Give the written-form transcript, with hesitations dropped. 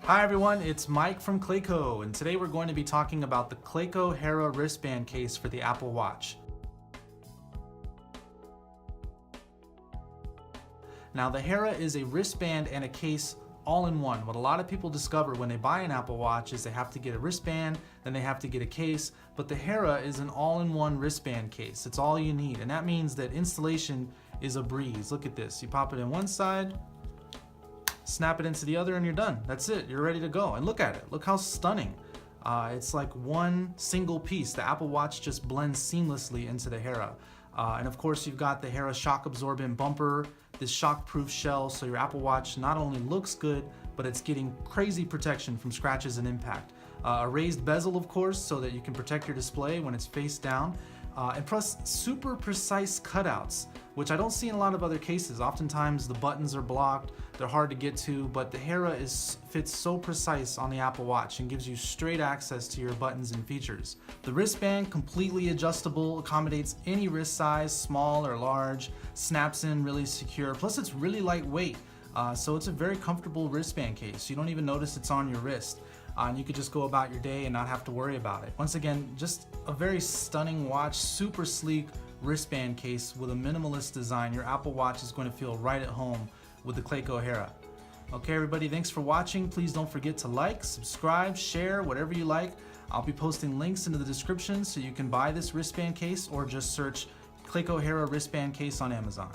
Hi everyone, it's Mike from Clayco, and today we're going to be talking about the Clayco Hera wristband case for the Apple Watch. Now the Hera is a wristband and a case all in one. What a lot of people discover when they buy an Apple Watch is they have to get a wristband, then they have to get a case, but the Hera is an all-in-one wristband case. It's all you need, and that means that installation is a breeze. Look at this, you pop it in one side, snap it into the other, and you're done. That's it, you're ready to go. And look at it, look how stunning. It's like one single piece. The Apple Watch just blends seamlessly into the Hera. And of course you've got the Hera shock absorbent bumper, this shock proof shell, so your Apple Watch not only looks good, but it's getting crazy protection from scratches and impact. A raised bezel, of course, so that you can protect your display when it's face down. And plus super precise cutouts, which I don't see in a lot of other cases. Oftentimes the buttons are blocked, they're hard to get to, but the Hera fits so precise on the Apple Watch and gives you straight access to your buttons and features. The wristband, completely adjustable, accommodates any wrist size, small or large, snaps in really secure, plus it's really lightweight. So it's a very comfortable wristband case. You don't even notice it's on your wrist. And you could just go about your day and not have to worry about it. Once again, just a very stunning watch, super sleek wristband case with a minimalist design. Your Apple Watch is going to feel right at home with the Clayco Hera. Okay everybody, thanks for watching. Please don't forget to like, subscribe, share, whatever you like. I'll be posting links into the description so you can buy this wristband case or just search Clayco Hera wristband case on Amazon.